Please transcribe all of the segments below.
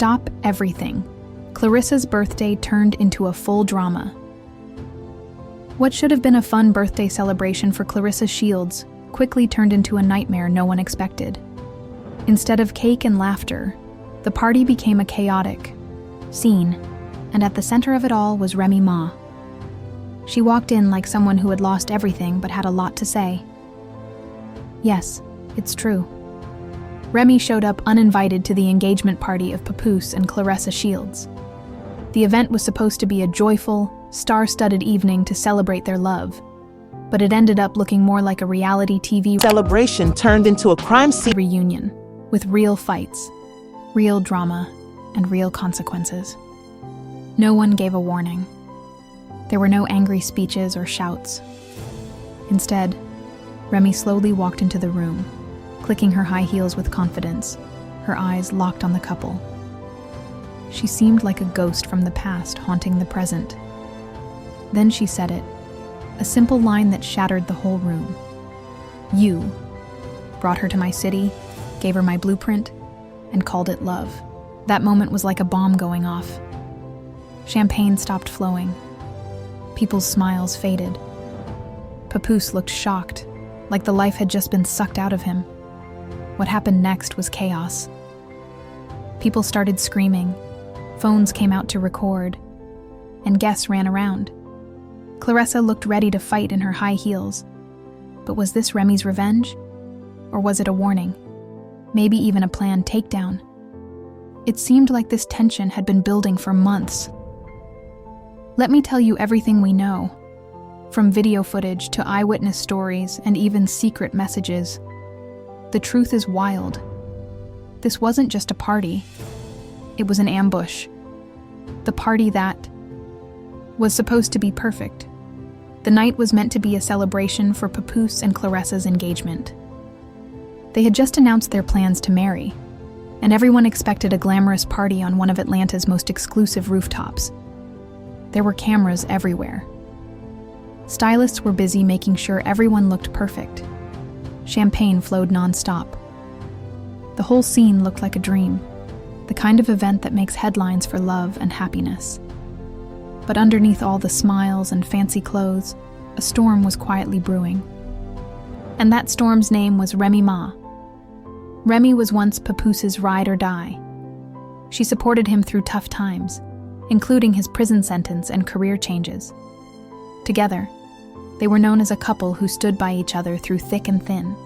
Stop everything. Clarissa's birthday turned into a full drama. What should have been a fun birthday celebration for Claressa Shields quickly turned into a nightmare no one expected. Instead of cake and laughter, the party became a chaotic scene, and at the center of it all was Remy Ma. She walked in like someone who had lost everything but had a lot to say. Yes, it's true. Remy showed up uninvited to the engagement party of Papoose and Claressa Shields. The event was supposed to be a joyful, star-studded evening to celebrate their love, but it ended up looking more like a reality TV celebration turned into a crime scene reunion, with real fights, real drama, and real consequences. No one gave a warning. There were no angry speeches or shouts. Instead, Remy slowly walked into the room, clicking her high heels with confidence, her eyes locked on the couple. She seemed like a ghost from the past haunting the present. Then she said it, a simple line that shattered the whole room. You brought her to my city, gave her my blueprint, and called it love. That moment was like a bomb going off. Champagne stopped flowing. People's smiles faded. Papoose looked shocked, like the life had just been sucked out of him. What happened next was chaos. People started screaming, phones came out to record, and guests ran around. Claressa looked ready to fight in her high heels. But was this Remy's revenge? Or was it a warning? Maybe even a planned takedown? It seemed like this tension had been building for months. Let me tell you everything we know. From video footage to eyewitness stories and even secret messages. The truth is wild. This wasn't just a party. It was an ambush. The party that was supposed to be perfect. The night was meant to be a celebration for Papoose and Claressa's engagement. They had just announced their plans to marry, and everyone expected a glamorous party on one of Atlanta's most exclusive rooftops. There were cameras everywhere. Stylists were busy making sure everyone looked perfect. Champagne flowed non-stop. The whole scene looked like a dream, the kind of event that makes headlines for love and happiness. But underneath all the smiles and fancy clothes, a storm was quietly brewing. And that storm's name was Remy Ma. Remy was once Papoose's ride or die. She supported him through tough times, including his prison sentence and career changes. Together, they were known as a couple who stood by each other through thick and thin.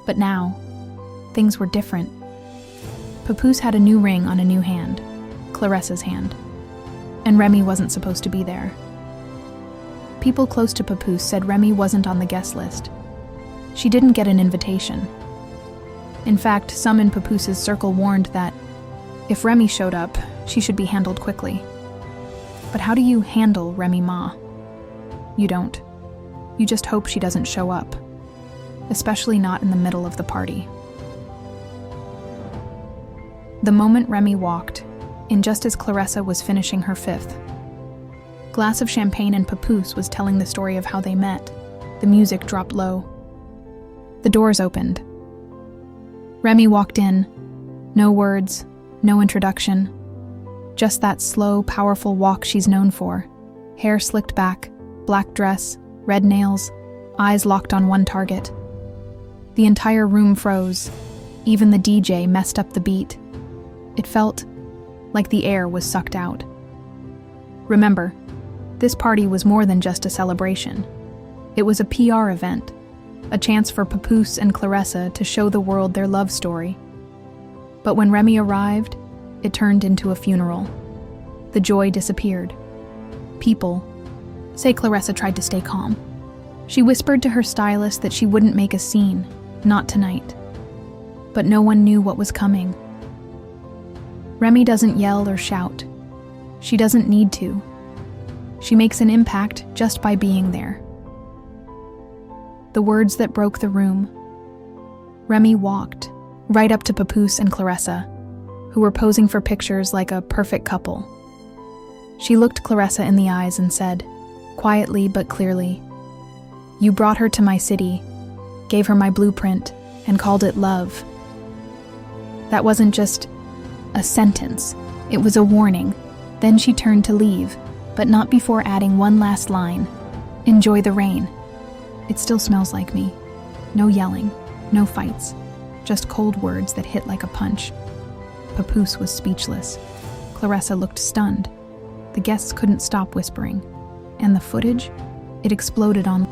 But now, things were different. Papoose had a new ring on a new hand, Claressa's hand, and Remy wasn't supposed to be there. People close to Papoose said Remy wasn't on the guest list. She didn't get an invitation. In fact, some in Papoose's circle warned that if Remy showed up, she should be handled quickly. But how do you handle Remy Ma? You don't. You just hope she doesn't show up, especially not in the middle of the party. The moment Remy walked, in just as Claressa was finishing her fifth glass of champagne and Papoose was telling the story of how they met, the music dropped low. The doors opened. Remy walked in. No words, no introduction. Just that slow, powerful walk she's known for. Hair slicked back, black dress, red nails, eyes locked on one target. The entire room froze. Even the DJ messed up the beat. It felt like the air was sucked out. Remember, this party was more than just a celebration. It was a PR event, a chance for Papoose and Claressa to show the world their love story. But when Remy arrived, it turned into a funeral. The joy disappeared. People say Claressa tried to stay calm. She whispered to her stylist that she wouldn't make a scene, not tonight. But no one knew what was coming. Remy doesn't yell or shout. She doesn't need to. She makes an impact just by being there. The words that broke the room. Remy walked right up to Papoose and Claressa, who were posing for pictures like a perfect couple. She looked Claressa in the eyes and said, quietly but clearly, "You brought her to my city, gave her my blueprint, and called it love." That wasn't just A sentence. It was a warning. Then she turned to leave, but not before adding one last line. Enjoy the rain. It still smells like me. No yelling, no fights, just cold words that hit like a punch. Papoose was speechless. Claressa looked stunned. The guests couldn't stop whispering. And the footage? It exploded on.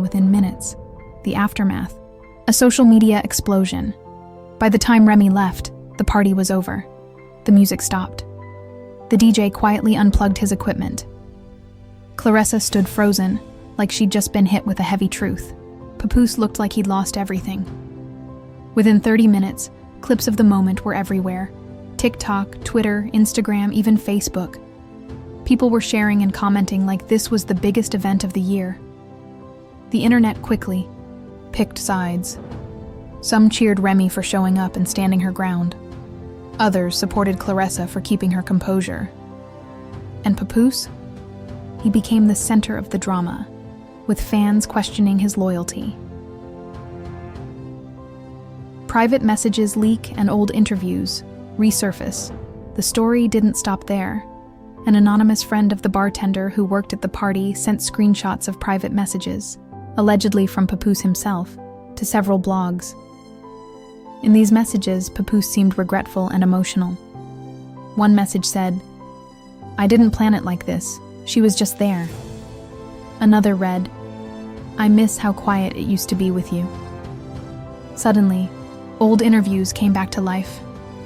Within minutes. The aftermath. A social media explosion. By the time Remy left, the party was over. The music stopped. The DJ quietly unplugged his equipment. Claressa stood frozen, like she'd just been hit with a heavy truth. Papoose looked like he'd lost everything. Within 30 minutes, clips of the moment were everywhere. TikTok, Twitter, Instagram, even Facebook. People were sharing and commenting like this was the biggest event of the year. The internet quickly picked sides. Some cheered Remy for showing up and standing her ground. Others supported Claressa for keeping her composure. And Papoose? He became the center of the drama, with fans questioning his loyalty. Private messages leak and old interviews resurface. The story didn't stop there. An anonymous friend of the bartender who worked at the party sent screenshots of private messages, allegedly from Papoose himself, to several blogs. In these messages, Papoose seemed regretful and emotional. One message said, "I didn't plan it like this. She was just there." Another read, "I miss how quiet it used to be with you." Suddenly, old interviews came back to life,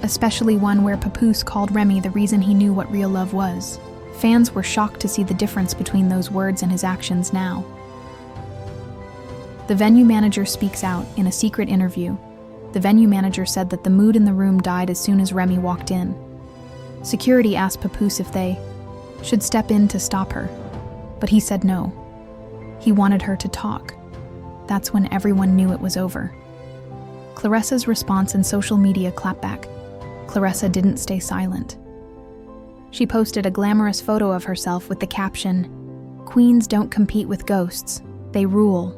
especially one where Papoose called Remy the reason he knew what real love was. Fans were shocked to see the difference between those words and his actions now. The venue manager speaks out in a secret interview. The venue manager said that the mood in the room died as soon as Remy walked in. Security asked Papoose if they should step in to stop her, but he said no. He wanted her to talk. That's when everyone knew it was over. Claressa's response in social media clapped back. Claressa didn't stay silent. She posted a glamorous photo of herself with the caption, "Queens don't compete with ghosts, they rule."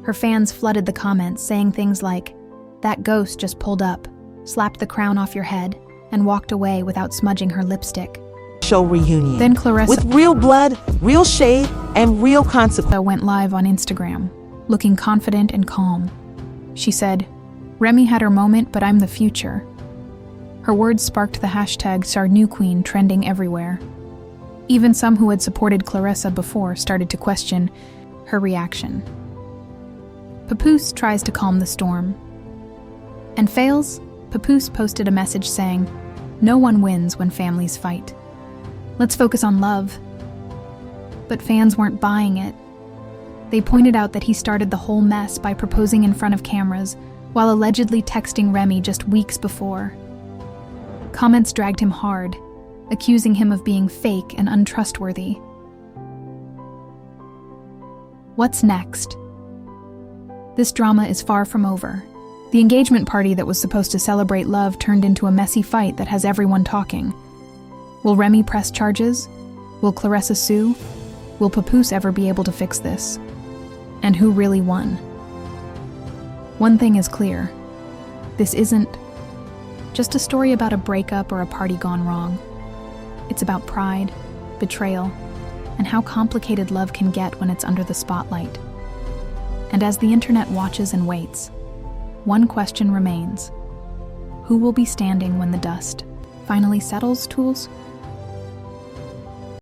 Her fans flooded the comments saying things like, "That ghost just pulled up, slapped the crown off your head, and walked away without smudging her lipstick." Show reunion. Then Claressa, with real blood, real shade, and real consequences, went live on Instagram, looking confident and calm. She said, "Remy had her moment, but I'm the future." Her words sparked the hashtag #SarNewQueen trending everywhere. Even some who had supported Claressa before started to question her reaction. Papoose tries to calm the storm. And fails. Papoose posted a message saying, "No one wins when families fight. Let's focus on love." But fans weren't buying it. They pointed out that he started the whole mess by proposing in front of cameras while allegedly texting Remy just weeks before. Comments dragged him hard, accusing him of being fake and untrustworthy. What's next? This drama is far from over. The engagement party that was supposed to celebrate love turned into a messy fight that has everyone talking. Will Remy press charges? Will Claressa sue? Will Papoose ever be able to fix this? And who really won? One thing is clear. This isn't just a story about a breakup or a party gone wrong. It's about pride, betrayal, and how complicated love can get when it's under the spotlight. And as the internet watches and waits, one question remains. Who will be standing when the dust finally settles, Tools?